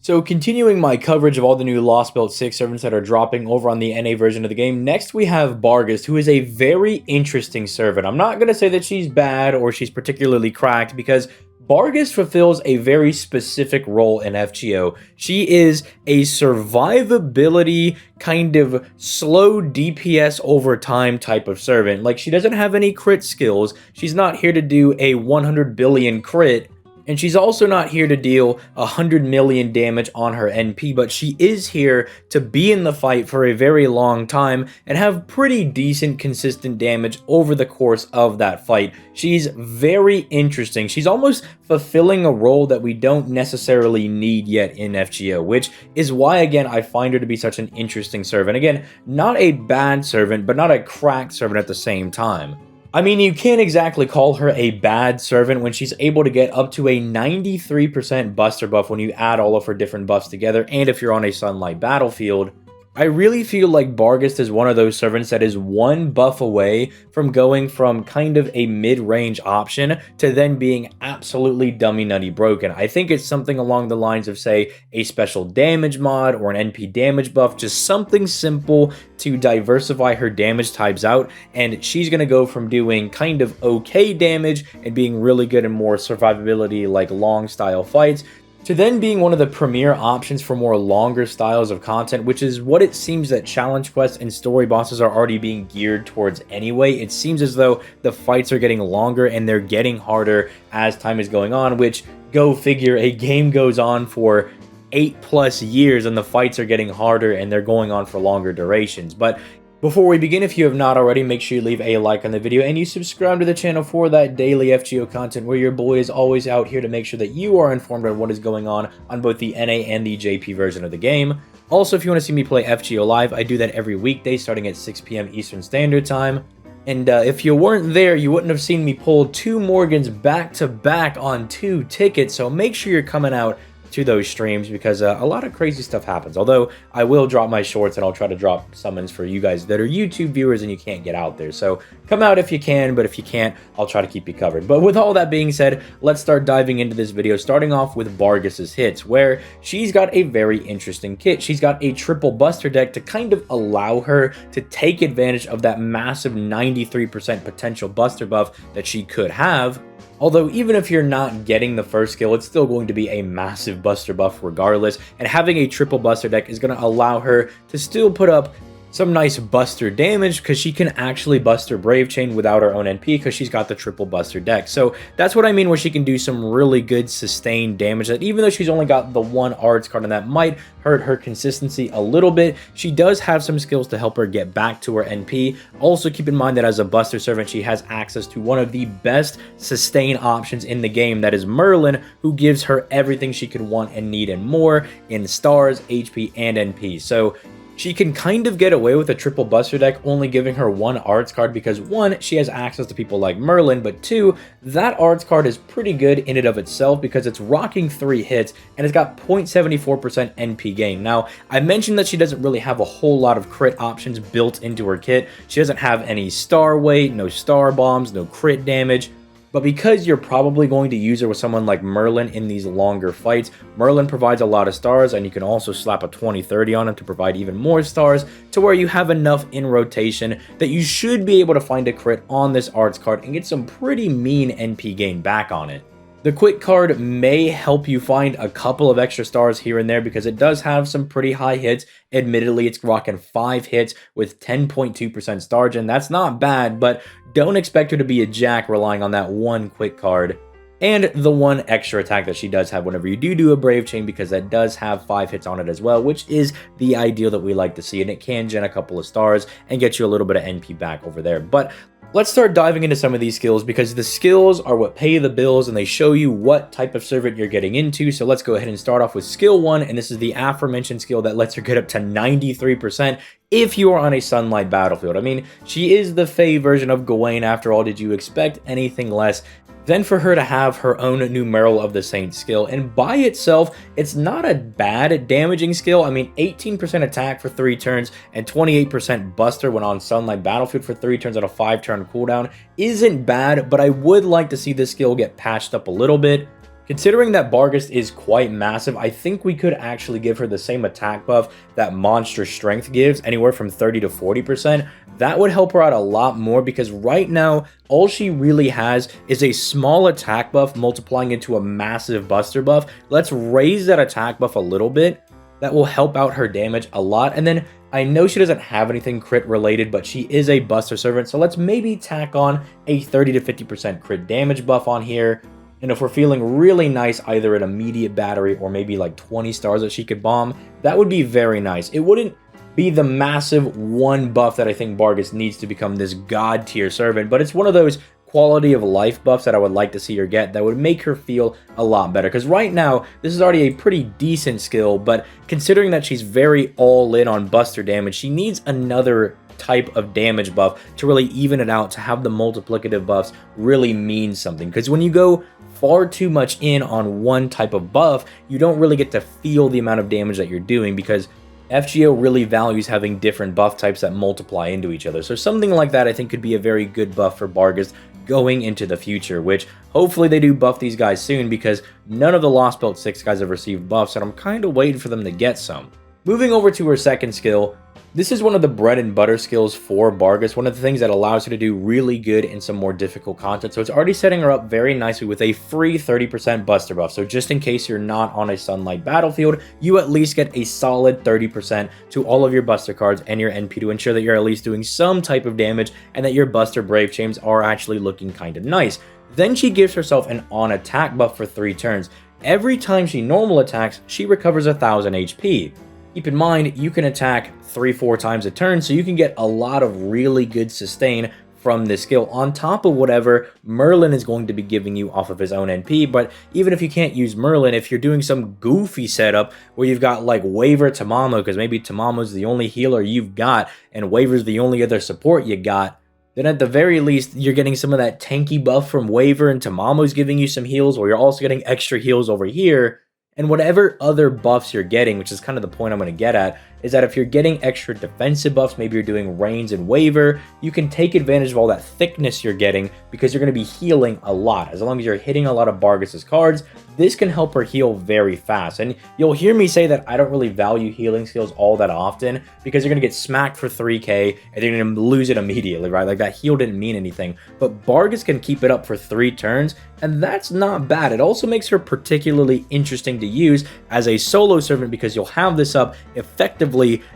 So continuing my coverage of all the new Lost Belt 6 servants that are dropping over on the NA version of the game, next we have Barghest, who is a very interesting servant. I'm not going to say that she's bad or she's particularly cracked because Barghest fulfills a very specific role in FGO. She is a survivability kind of slow DPS over time type of servant. Like, she doesn't have any crit skills. She's not here to do a 100 billion crit. And she's also not here to deal 100 million damage on her NP, but she is here to be in the fight for a very long time and have pretty decent consistent damage over the course of that fight. She's very interesting. She's almost fulfilling a role that we don't necessarily need yet in FGO, which is why, again, I find her to be such an interesting servant. Again, not a bad servant, but not a cracked servant at the same time. I mean, you can't exactly call her a bad servant when she's able to get up to a 93% buster buff when you add all of her different buffs together, and if you're on a sunlight battlefield. I really feel like Barghest is one of those servants that is one buff away from going from kind of a mid-range option to then being absolutely dummy nutty broken. I think it's something along the lines of, say, a special damage mod or an NP damage buff, just something simple to diversify her damage types out, and she's going to go from doing kind of okay damage and being really good in more survivability like long style fights to then being one of the premier options for more longer styles of content, which is what it seems that challenge quests and story bosses are already being geared towards anyway. It seems as though the fights are getting longer and they're getting harder as time is going on, which, go figure, a game goes on for 8+ years and the fights are getting harder and they're going on for longer durations. But before we begin, if you have not already, make sure you leave a like on the video and you subscribe to the channel for that daily FGO content where your boy is always out here to make sure that you are informed on what is going on both the NA and the JP version of the game. Also, if you want to see me play FGO live, I do that every weekday starting at 6 p.m. Eastern Standard Time. And if you weren't there, you wouldn't have seen me pull 2 Morgans back to back on 2 tickets, so make sure you're coming out to those streams because a lot of crazy stuff happens. Although I will drop my shorts and I'll try to drop summons for you guys that are YouTube viewers and you can't get out there. So come out if you can, but if you can't, I'll try to keep you covered. But with all that being said, let's start diving into this video, starting off with Barghest's hits, where she's got a very interesting kit. She's got a triple buster deck to kind of allow her to take advantage of that massive 93% potential buster buff that she could have. Although, even if you're not getting the first skill, it's still going to be a massive buster buff regardless, and having a triple buster deck is going to allow her to still put up some nice buster damage because she can actually buster Brave Chain without her own NP because she's got the triple buster deck. So that's what I mean where she can do some really good sustained damage that even though she's only got the one arts card and that might hurt her consistency a little bit, she does have some skills to help her get back to her NP. Also keep in mind that as a buster servant, she has access to one of the best sustain options in the game, that is Merlin, who gives her everything she could want and need and more in stars, HP, and NP. So she can kind of get away with a triple buster deck only giving her one arts card because 1, she has access to people like Merlin, but 2, that arts card is pretty good in and of itself because it's rocking 3 hits and it's got 0.74% NP gain. Now, I mentioned that she doesn't really have a whole lot of crit options built into her kit. She doesn't have any star weight, no star bombs, no crit damage. But because you're probably going to use her with someone like Merlin in these longer fights, Merlin provides a lot of stars, and you can also slap a 20-30 on him to provide even more stars, to where you have enough in rotation that you should be able to find a crit on this arts card and get some pretty mean NP gain back on it. The quick card may help you find a couple of extra stars here and there because it does have some pretty high hits. Admittedly, it's rocking 5 hits with 10.2% star gen. That's not bad, but don't expect her to be a jack relying on that one quick card and the one extra attack that she does have whenever you do a Brave Chain, because that does have 5 hits on it as well, which is the ideal that we like to see, and it can gen a couple of stars and get you a little bit of NP back over there. But let's start diving into some of these skills because the skills are what pay the bills and they show you what type of servant you're getting into. So let's go ahead and start off with skill 1, and this is the aforementioned skill that lets her get up to 93% if you are on a sunlight battlefield. I mean, she is the Fae version of Gawain after all. Did you expect anything less than for her to have her own Numeral of the Saints skill? And by itself, it's not a bad damaging skill. I mean, 18% attack for 3 turns and 28% buster when on sunlight battlefield for 3 turns on a 5-turn cooldown isn't bad, but I would like to see this skill get patched up a little bit. Considering that Barghest is quite massive, I think we could actually give her the same attack buff that Monster Strength gives, anywhere from 30 to 40%. That would help her out a lot more because right now, all she really has is a small attack buff multiplying into a massive buster buff. Let's raise that attack buff a little bit. That will help out her damage a lot. And then I know she doesn't have anything crit related, but she is a buster servant. So let's maybe tack on a 30 to 50% crit damage buff on here. And if we're feeling really nice, either an immediate battery or maybe like 20 stars that she could bomb, that would be very nice. It wouldn't be the massive one buff that I think Barghest needs to become this god tier servant, but it's one of those quality of life buffs that I would like to see her get that would make her feel a lot better. Because right now, this is already a pretty decent skill, but considering that she's very all in on buster damage, she needs another type of damage buff to really even it out, to have the multiplicative buffs really mean something. Because when you go far too much in on one type of buff, you don't really get to feel the amount of damage that you're doing, because FGO really values having different buff types that multiply into each other. So something like that I think could be a very good buff for Barghest going into the future, which hopefully they do buff these guys soon, because none of the Lost Belt 6 guys have received buffs, and I'm kind of waiting for them to get some. Moving over to her second skill, this is one of the bread and butter skills for Barghest, one of the things that allows her to do really good in some more difficult content. So it's already setting her up very nicely with a free 30% buster buff. So just in case you're not on a sunlight battlefield, you at least get a solid 30% to all of your buster cards and your NP to ensure that you're at least doing some type of damage and that your buster brave chains are actually looking kind of nice. Then she gives herself an on attack buff for 3 turns. Every time she normal attacks, she recovers 1000 HP. Keep in mind, you can attack 3-4 times a turn, so you can get a lot of really good sustain from this skill, on top of whatever Merlin is going to be giving you off of his own NP. But even if you can't use Merlin, if you're doing some goofy setup where you've got like Waver Tamamo, because maybe Tamamo's the only healer you've got, and Waver's the only other support you got, then at the very least, you're getting some of that tanky buff from Waver, and Tamamo's giving you some heals, or you're also getting extra heals over here. And whatever other buffs you're getting, which is kind of the point I'm going to get at, is that if you're getting extra defensive buffs, maybe you're doing Reigns and Waver, you can take advantage of all that thickness you're getting, because you're going to be healing a lot. As long as you're hitting a lot of Barghest's cards, this can help her heal very fast. And you'll hear me say that I don't really value healing skills all that often, because you're going to get smacked for 3k and you're going to lose it immediately, right? Like that heal didn't mean anything. But Barghest can keep it up for 3 turns, and that's not bad. It also makes her particularly interesting to use as a solo servant, because you'll have this up effectively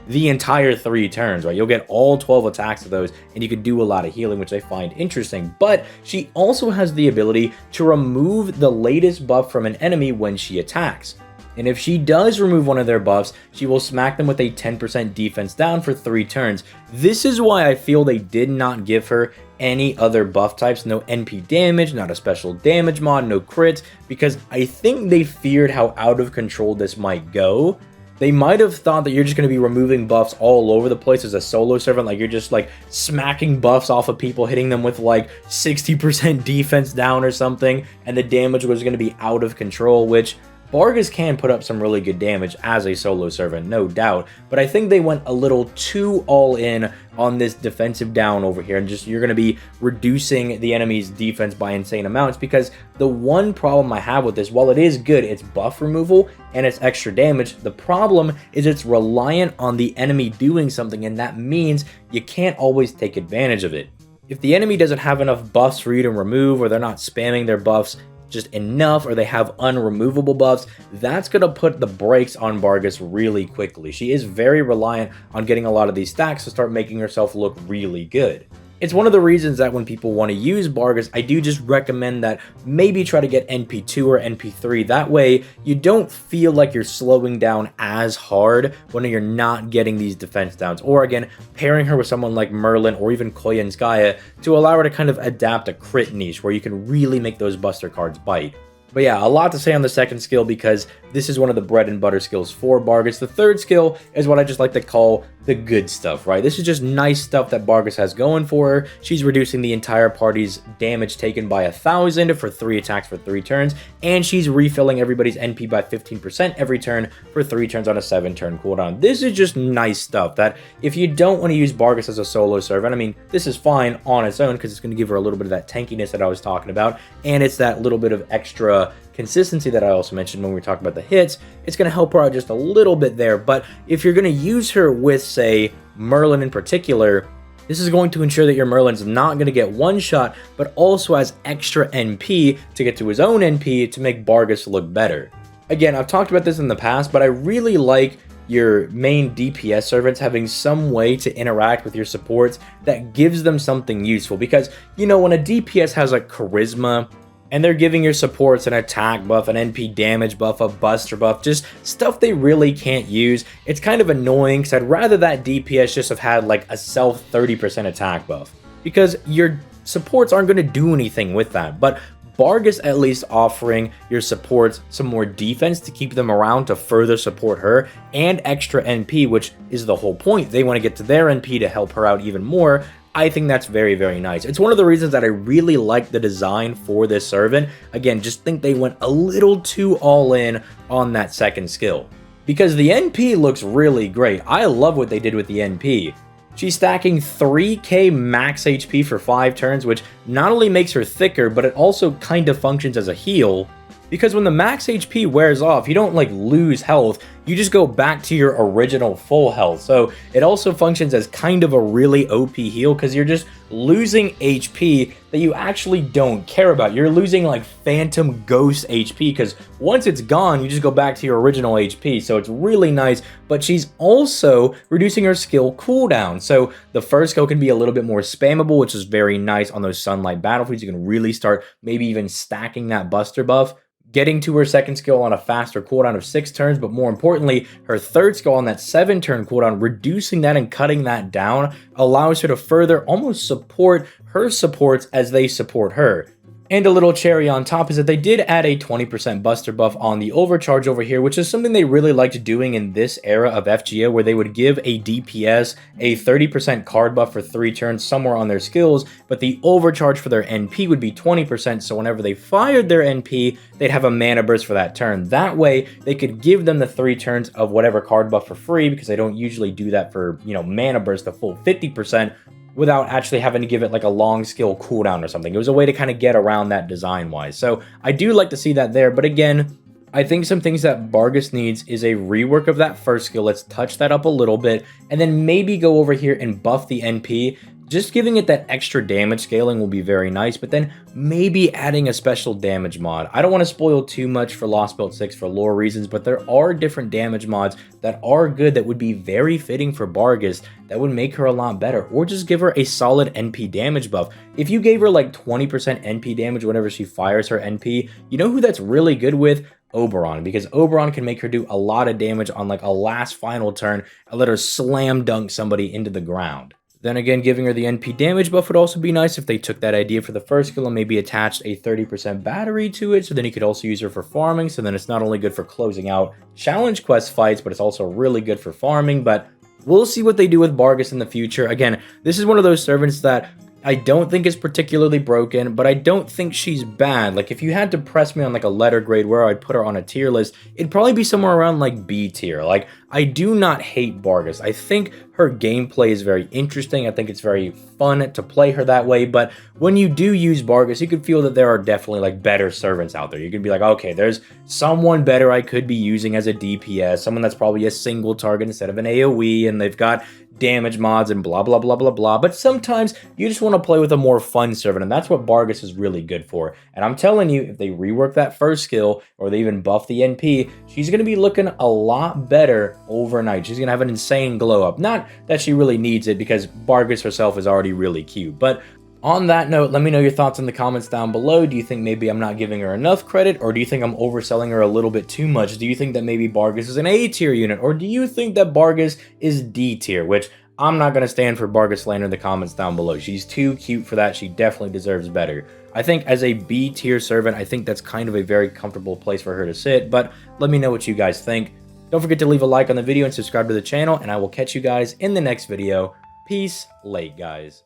the entire 3 turns, right? You'll get all 12 attacks of those, and you can do a lot of healing, which I find interesting. But she also has the ability to remove the latest buff from an enemy when she attacks. And if she does remove one of their buffs, she will smack them with a 10% defense down for 3 turns. This is why I feel they did not give her any other buff types, no NP damage, not a special damage mod, no crits, because I think they feared how out of control this might go. They might have thought that you're just going to be removing buffs all over the place as a solo servant, like you're just like smacking buffs off of people, hitting them with like 60% defense down or something, and the damage was going to be out of control, which Barghest can put up some really good damage as a solo servant, no doubt, but I think they went a little too all in on this defensive down over here, and just you're going to be reducing the enemy's defense by insane amounts, because the one problem I have with this, while it is good, it's buff removal and it's extra damage, the problem is it's reliant on the enemy doing something, and that means you can't always take advantage of it. If the enemy doesn't have enough buffs for you to remove, or they're not spamming their buffs just enough, or they have unremovable buffs, that's going to put the brakes on Barghest really quickly. She is very reliant on getting a lot of these stacks to start making herself look really good. It's one of the reasons that when people want to use Barghest, I do just recommend that maybe try to get NP2 or NP3. That way, you don't feel like you're slowing down as hard when you're not getting these defense downs. Or again, pairing her with someone like Merlin or even Koyanskaya to allow her to kind of adapt a crit niche where you can really make those buster cards bite. But yeah, a lot to say on the second skill, because this is one of the bread and butter skills for Barghest. The third skill is what I just like to call the good stuff, right? This is just nice stuff that Barghest has going for her. She's reducing the entire party's damage taken by 1000 for 3 attacks for 3 turns, and she's refilling everybody's NP by 15% every turn for 3 turns on a 7-turn cooldown. This is just nice stuff that if you don't want to use Barghest as a solo servant, I mean, this is fine on its own, because it's going to give her a little bit of that tankiness that I was talking about, and it's that little bit of extra extra consistency that I also mentioned when we were talking about the hits, it's going to help her out just a little bit there. But if you're going to use her with, say, Merlin in particular, this is going to ensure that your Merlin's not going to get one shot, but also has extra NP to get to his own NP to make Barghest look better. Again, I've talked about this in the past, but I really like your main DPS servants having some way to interact with your supports that gives them something useful. Because, you know, when a DPS has like charisma, and they're giving your supports an attack buff, an NP damage buff, a buster buff, just stuff they really can't use. It's kind of annoying because I'd rather that DPS just have had like a self 30% attack buff, because your supports aren't going to do anything with that. But Barghest at least offering your supports some more defense to keep them around to further support her, and extra NP, which is the whole point. They want to get to their NP to help her out even more. I think that's very, very nice. It's one of the reasons that I really like the design for this servant. Again, just think they went a little too all in on that second skill, because the NP looks really great. I love what they did with the NP. She's stacking 3k max HP for 5 turns, which not only makes her thicker, but it also kind of functions as a heal. Because when the max HP wears off, you don't like lose health, you just go back to your original full health. So it also functions as kind of a really OP heal, because you're just losing HP that you actually don't care about. You're losing like phantom ghost HP, because once it's gone, you just go back to your original HP. So it's really nice, but she's also reducing her skill cooldown. So the first skill can be a little bit more spammable, which is very nice on those sunlight battlefields. You can really start maybe even stacking that buster buff, getting to her second skill on a faster cooldown of 6 turns, but more importantly, her third skill on that 7-turn cooldown, reducing that and cutting that down, allows her to further almost support her supports as they support her. And a little cherry on top is that they did add a 20% buster buff on the overcharge over here, which is something they really liked doing in this era of FGO, where they would give a DPS a 30% card buff for 3 turns somewhere on their skills, but the overcharge for their NP would be 20%, so whenever they fired their NP, they'd have a mana burst for that turn. That way, they could give them the 3 turns of whatever card buff for free, because they don't usually do that for, you know, mana burst, the full 50%, without actually having to give it like a long skill cooldown or something. It was a way to kind of get around that design-wise. So I do like to see that there, but again, I think some things that Barghest needs is a rework of that first skill. Let's touch that up a little bit, and then maybe go over here and buff the NP. Just giving it that extra damage scaling will be very nice, but then maybe adding a special damage mod. I don't want to spoil too much for Lost Belt 6 for lore reasons, but there are different damage mods that are good that would be very fitting for Barghest, that would make her a lot better, or just give her a solid NP damage buff. If you gave her like 20% NP damage whenever she fires her NP, you know who that's really good with? Oberon, because Oberon can make her do a lot of damage on like a last final turn and let her slam dunk somebody into the ground. Then again, giving her the NP damage buff would also be nice if they took that idea for the first skill and maybe attached a 30% battery to it, so then you could also use her for farming. So then it's not only good for closing out challenge quest fights, but it's also really good for farming. But we'll see what they do with Barghest in the future. Again, this is one of those servants that I don't think is particularly broken, but I don't think she's bad. Like, if you had to press me on like a letter grade where I'd put her on a tier list, it'd probably be somewhere around like B tier. Like, I do not hate Barghest. I think her gameplay is very interesting. I think it's very fun to play her that way, but when you do use Barghest, you can feel that there are definitely like better servants out there. You can be like, okay, there's someone better I could be using as a DPS, someone that's probably a single target instead of an AoE, and they've got damage mods and blah, blah, blah, blah, blah. But sometimes you just want to play with a more fun servant, and that's what Barghest is really good for. And I'm telling you, if they rework that first skill, or they even buff the NP, she's going to be looking a lot better overnight. She's going to have an insane glow up. Not that she really needs it, because Barghest herself is already really cute. But on that note, let me know your thoughts in the comments down below. Do you think maybe I'm not giving her enough credit, or do you think I'm overselling her a little bit too much? Do you think that maybe Barghest is an A tier unit, or do you think that Barghest is D tier, which I'm not going to stand for Barghest slander in the comments down below. She's too cute for that. She definitely deserves better. I think as a B tier servant, I think that's kind of a very comfortable place for her to sit, but let me know what you guys think. Don't forget to leave a like on the video and subscribe to the channel, and I will catch you guys in the next video. Peace, late guys.